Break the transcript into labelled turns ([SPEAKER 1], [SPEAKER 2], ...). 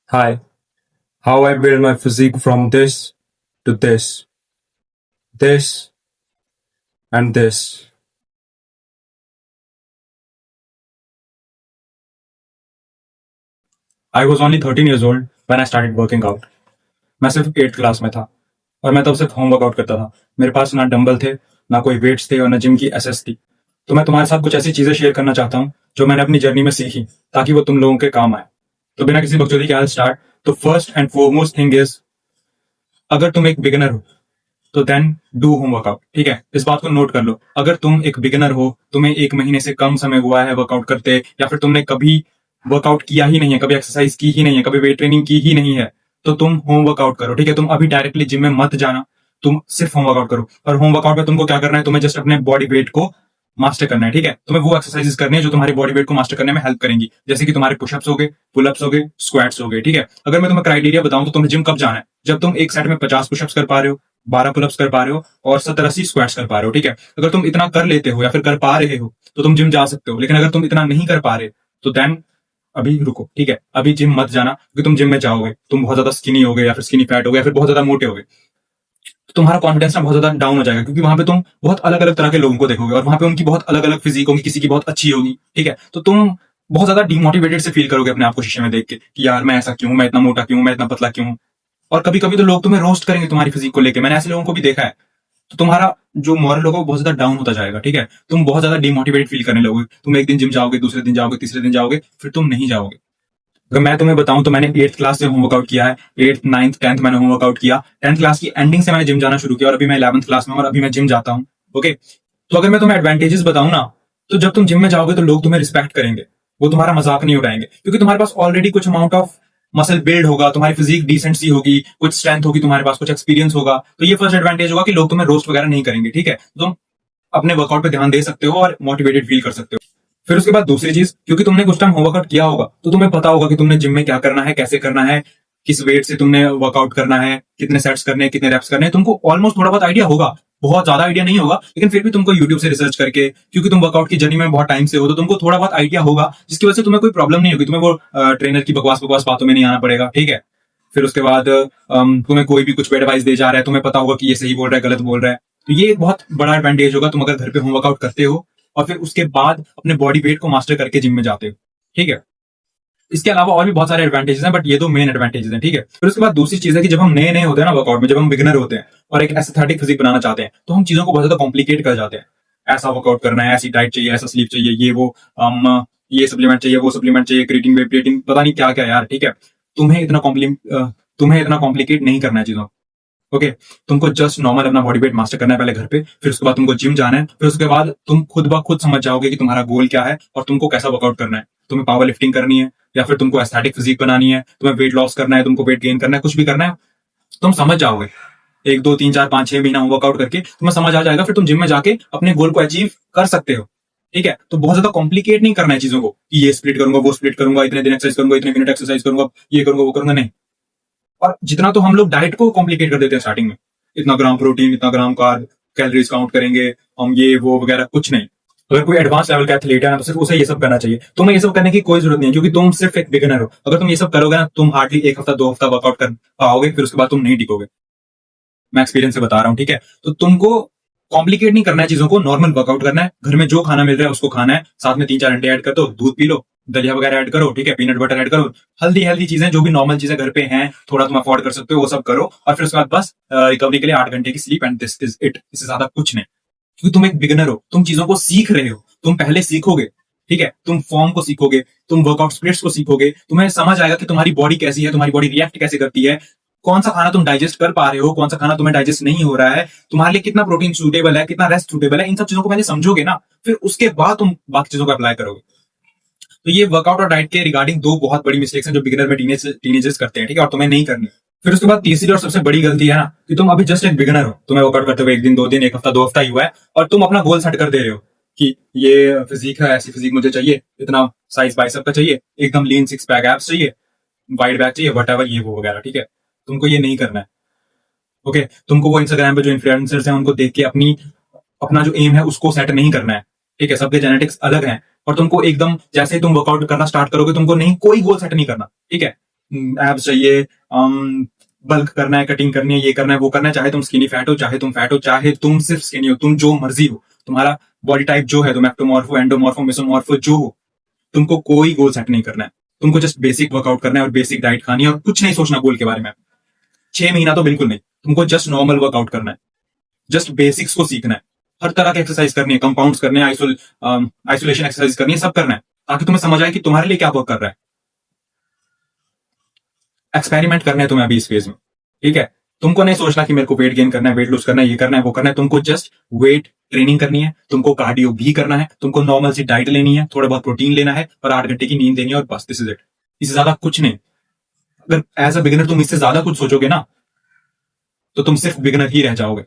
[SPEAKER 1] Hi, how I build my physique from this to this, and this. I was only 13 years old when I started working out. मैं सिर्फ 8th class में था और मैं तब सिर्फ होम वर्कआउट करता था। मेरे पास ना डंबल थे, ना कोई वेट्स थे और ना जिम की एसेस थी। तो मैं तुम्हारे साथ कुछ ऐसी चीजें शेयर करना चाहता हूँ जो मैंने अपनी जर्नी में सीखी, ताकि वो तुम लोगों के काम आए। तो बिना किसी बकचोदी के आई स्टार्ट। तो first and foremost thing is, अगर तुम एक बिगिनर हो तो देन डू होम वर्कआउट। ठीक है, इस बात को नोट कर लो। अगर तुम एक बिगिनर हो, तुम्हें 1 महीने से कम समय हुआ है वर्कआउट करते, या फिर तुमने कभी वर्कआउट किया ही नहीं है, कभी एक्सरसाइज की ही नहीं है, कभी वेट ट्रेनिंग की ही नहीं है, तो तुम होम वर्कआउट करो। ठीक है, तुम अभी डायरेक्टली जिम में मत जाना, तुम सिर्फ होम वर्कआउट करो। और होम वर्कआउट में तुमको क्या करना है, तुम्हें जस्ट अपने बॉडी वेट को मास्टर करना है। ठीक है, तुम्हें वो एक्सरसाइजेस करनी है जो तुम्हारी बॉडी वेट को मास्टर करने में हेल्प करेंगी, जैसे कि तुम्हारे पुशअप्स हो गए, पुलअप्स हो गए, स्क्वाट्स हो गए। ठीक है, अगर मैं तुम्हें क्राइटेरिया बताऊं तो तुम्हें जिम कब जाना है, जब तुम एक सेट में 50 पुशअप्स कर पा रहे हो, 12 पुलअप्स कर पा रहे हो और 70-80 स्क्वाट्स कर पा रहे हो। ठीक है, अगर तुम इतना कर लेते हो या फिर कर पा रहे हो तो तुम जिम जा सकते हो। लेकिन अगर तुम इतना नहीं कर पा रहे तो देन अभी रुको। ठीक है, अभी जिम मत जाना, क्योंकि तुम जिम में जाओगे, तुम बहुत ज्यादा स्किनी हो गए या फिर स्किनी फैट हो गए या फिर बहुत ज्यादा मोटे हो गए, तो तुम्हारा कॉन्फिडेंस ना बहुत ज्यादा डाउन हो जाएगा, क्योंकि वहां पे तुम बहुत अलग अलग तरह के लोगों को देखोगे और वहां पे उनकी बहुत अलग अलग फिजिक होगी, किसी की बहुत अच्छी होगी। ठीक है, तो तुम बहुत ज्यादा डिमोटिवेटेड से फील करोगे अपने आप को शीशे में देख के कि यार मैं ऐसा क्यों, मैं इतना मोटा क्यों, मैं इतना पतला क्यों। और कभी कभी तो लोग तुम्हें रोस्ट करेंगे तुम्हारी फिजिक को लेके, मैंने ऐसे लोगों को भी देखा है। तो तुम्हारा जो मॉरल होगा वो बहुत ज्यादा डाउन होता जाएगा। ठीक है, तुम बहुत ज्यादा डिमोटिवेटेड फील करने लगोगे। तुम एक दिन जिम जाओगे, दूसरे दिन जाओगे, तीसरे दिन जाओगे, फिर तुम नहीं जाओगे। अगर मैं तुम्हें बताऊं तो मैंने 8th क्लास से होम वर्कआउट किया है। 8th 9th 10th मैंने होम वर्कआउट किया। 10th क्लास की एंडिंग से मैंने जिम जाना शुरू किया और अभी मैं 11th क्लास में हूं और अभी मैं जिम जाता हूं। ओके, तो अगर मैं तुम्हें एडवांटेजेस बताऊं ना, तो जब तुम जिम में जाओगे तो लोग तुम्हें रिस्पेक्ट करेंगे, वो तुम्हारा मजाक नहीं उड़ाएंगे, क्योंकि तुम्हारे पास ऑलरेडी कुछ अमाउंट ऑफ मसल बिल्ड होगा, तुम्हारी फिजिक डिसेंट सी होगी, कुछ स्ट्रेंथ होगी, तुम्हारे पास कुछ एक्सपीरियंस होगा। तो ये फर्स्ट एडवांटेज होगा कि लोग तुम्हें रोस्ट वगैरह नहीं करेंगे। ठीक है, तो तुम अपने वर्कआउट पे ध्यान दे सकते हो और मोटिवेटेड फील कर सकते हो। फिर उसके बाद दूसरी चीज, क्योंकि तुमने कुछ टाइम होमवर्कआउट किया होगा तो तुम्हें पता होगा कि तुमने जिम में क्या करना है, कैसे करना है, किस वेट से तुमने वर्कआउट करना है, कितने सेट्स करने हैं, कितने रेप्स करने हैं। तुमको ऑलमोस्ट थोड़ा बहुत आइडिया होगा, बहुत ज्यादा आइडिया नहीं होगा, लेकिन फिर भी तुमको यूट्यूब से रिसर्च करके, क्योंकि तुम वर्कआउट की जर्नी में बहुत टाइम से हो, तो तुमको थोड़ा बहुत आइडिया होगा, जिसकी वजह से तुम्हें कोई प्रॉब्लम नहीं होगी। तुम्हें वो ट्रेनर की बकवास बकवास बातों में नहीं आना पड़ेगा। ठीक है, फिर उसके बाद तुम्हें कोई भी कुछ एडवाइस दे जा रहा है, तुम्हें पता होगा कि ये सही बोल रहा है, गलत बोल रहा है। तो ये एक बहुत बड़ा एडवांटेज होगा तुम अगर घर पे होम वर्कआउट करते हो और फिर उसके बाद अपने बॉडी वेट को मास्टर करके जिम में जाते हो। ठीक है, इसके अलावा और भी बहुत सारे एडवांटेजेस हैं, बट ये दो मेन एडवांटेजेस हैं। ठीक है, फिर उसके बाद दूसरी चीज है कि जब हम नए नए होते हैं ना वर्कआउट में, जब हम बिगिनर होते हैं और एक एस्थेटिक फिजिक बनाना चाहते हैं, तो हम चीजों को बहुत ज्यादा कॉम्प्लिकेट कर जाते हैं। ऐसा वर्कआउट करना है, ऐसी डाइट चाहिए, ऐसा स्लीप चाहिए, ये वो, ये सप्लीमेंट चाहिए, वो सप्लीमेंट चाहिए, क्रिएटिन वे प्रोटीन, पता नहीं क्या क्या यार। ठीक है, तुम्हें इतना तुम्हें इतना कॉम्प्लिकेट नहीं करना है चीजों। ओके, तुमको जस्ट नॉर्मल अपना बॉडी वेट मास्टर करना है पहले घर पे, फिर उसके बाद तुमको जिम जाना है, फिर उसके बाद तुम खुद ब खुद समझ जाओगे कि तुम्हारा गोल क्या है और तुमको कैसा वर्कआउट करना है। तुम्हें पावर लिफ्टिंग करनी है या फिर तुमको एस्थेटिक फिजिक बनानी है, तुम्हें वेट लॉस करना है, तुमको वेट गेन करना है, कुछ भी करना है, तुम समझ जाओगे। 1 2 3 4 5 6 महीना वर्कआउट करके तुम्हें समझ आ जाएगा, फिर तुम जिम में जाके अपने गोल को अचीव कर सकते हो। ठीक है, तो बहुत ज्यादा कॉम्प्लिकेट नहीं करना है चीजों को कि ये स्प्लिट करूंगा, वो स्प्लिट करूंगा, इतने दिन एक्सरसाइज करूंगा, इतने मिनट एक्सरसाइज करूंगा, ये करूंगा, वो करूंगा, नहीं। और जितना तो हम लोग डाइट को कॉम्प्लिकेट कर देते हैं स्टार्टिंग में, इतना ग्राम प्रोटीन, इतना ग्राम कार्ब, कैलोरीज काउंट करेंगे हम, ये वो वगैरह, कुछ नहीं। अगर कोई एडवांस लेवल का एथलीट है ना, तो सिर्फ उसे ये सब करना चाहिए। तुम्हें ये सब करने की कोई जरूरत नहीं है, क्योंकि तुम सिर्फ एक बिगिनर हो। अगर तुम ये सब करोगे ना, तुम हार्डली 1 हफ्ता 2 हफ्ता वर्कआउट कर पाओगे, फिर उसके बाद तुम नहीं टिकोगे। मैं एक्सपीरियंस से बता रहा हूँ। ठीक है, तो तुमको कॉम्प्लिकेट नहीं करना है चीजों को, नॉर्मल वर्कआउट करना है, घर में जो खाना मिल रहा है उसको खाना है, साथ में 3 4 अंडे ऐड कर दो, दूध पी लो, दलिया वगैरह ऐड करो। ठीक है, पीनट बटर ऐड करो, हेल्दी हेल्दी चीजें, जो भी नॉर्मल चीजें घर पे हैं, थोड़ा तुम अफोर्ड कर सकते हो, वो सब करो। और फिर उसके बाद बस रिकवरी के लिए 8 घंटे की sleep, and this is it, इससे ज्यादा कुछ नहीं। क्योंकि तुम एक बिगिनर हो, तुम चीजों को सीख रहे हो, तुम पहले सीखोगे। ठीक है, तुम फॉर्म को सीखोगे, तुम वर्कआउट स्प्लिट्स को सीखोगे, तुम्हें समझ आएगा कि तुम्हारी बॉडी कैसी है, तुम्हारी बॉडी रिएक्ट कैसे करती है, कौन सा खाना तुम डाइजेस्ट कर पा रहे हो, कौन सा खाना तुम्हें डाइजेस्ट नहीं हो रहा है, तुम्हारे लिए कितना प्रोटीन सूटेबल है, कितना रेस्ट सूटेबल है। इन सब चीजों को पहले समझोगे ना, फिर उसके बाद तुम बाकी चीजों को अप्लाई करोगे। तो ये वर्कआउट और डाइट के रिगार्डिंग दो बहुत बड़ी मिस्टेक्स हैं जो बिगिनर में टीनेजर्स करते हैं। ठीक है, और तुम्हें नहीं करनी। फिर उसके बाद तीसरी और सबसे बड़ी गलती है ना, कि तुम अभी जस्ट एक बिगिनर हो, तुम्हें वर्कआउट करते हुए 1 दिन 2 दिन 1 हफ्ता 2 हफ्ता ही हुआ है, और तुम अपना गोल सेट कर दे रहे हो कि ये फिजिक है, ऐसी फिजिक मुझे चाहिए, इतना साइज बाइसेप का चाहिए, एकदम लीन 6 पैक एब्स चाहिए, वाइड बैक चाहिए, वट एवर, ये वो वगैरह। ठीक है, तुमको ये नहीं करना है। ओके, तुमको वो इंस्टाग्राम पे जो इन्फ्लुएंसर्स हैं उनको देख के अपना जो एम है उसको सेट नहीं करना है। ठीक है, सबके जेनेटिक्स अलग हैं, और तुमको एकदम जैसे ही तुम वर्कआउट करना स्टार्ट करोगे, तुमको नहीं कोई गोल सेट नहीं करना। ठीक है, एब्स चाहिए, बल्क करना है, कटिंग करनी है, ये करना है, वो करना है, चाहे तुम स्किनी फैट हो, चाहे तुम फैट हो, चाहे तुम सिर्फ स्किनी हो, तुम जो मर्जी हो, तुम्हारा बॉडी टाइप जो है, तुम एक्टोमॉर्फ हो, एंडोमॉर्फ हो, मेसोमॉर्फ हो, जो हो, तुमको कोई गोल सेट नहीं करना है। तुमको जस्ट बेसिक वर्कआउट करना है और बेसिक डाइट खानी है और कुछ नहीं सोचना गोल के बारे में। 6 महीना तो बिल्कुल नहीं, तुमको जस्ट नॉर्मल वर्कआउट करना है, जस्ट बेसिक्स को सीखना है। हर तरह की एक्सरसाइज करनी है, कंपाउंड्स करने हैं, आइसोलेशन एक्सरसाइज करनी है, सब करना है, ताकि तुम्हें समझ आए कि तुम्हारे लिए क्या वर्क कर रहा है। एक्सपेरिमेंट करना है तुम्हें अभी इस फेज में, ठीक है। तुमको नहीं सोचना कि मेरे को वेट गेन करना है, वेट लूज करना है, ये करना है, वो करना है। तुमको जस्ट वेट ट्रेनिंग करनी है, तुमको कार्डियो भी करना है, तुमको नॉर्मल सी डाइट लेनी है, थोड़ा बहुत प्रोटीन लेना है और 8 घंटे की नींद लेनी है और बस, दिस इज इट। इससे ज्यादा कुछ नहीं। अगर एज अ बिगिनर तुम इससे ज्यादा कुछ सोचोगे ना, तो तुम सिर्फ बिगिनर ही रह जाओगे।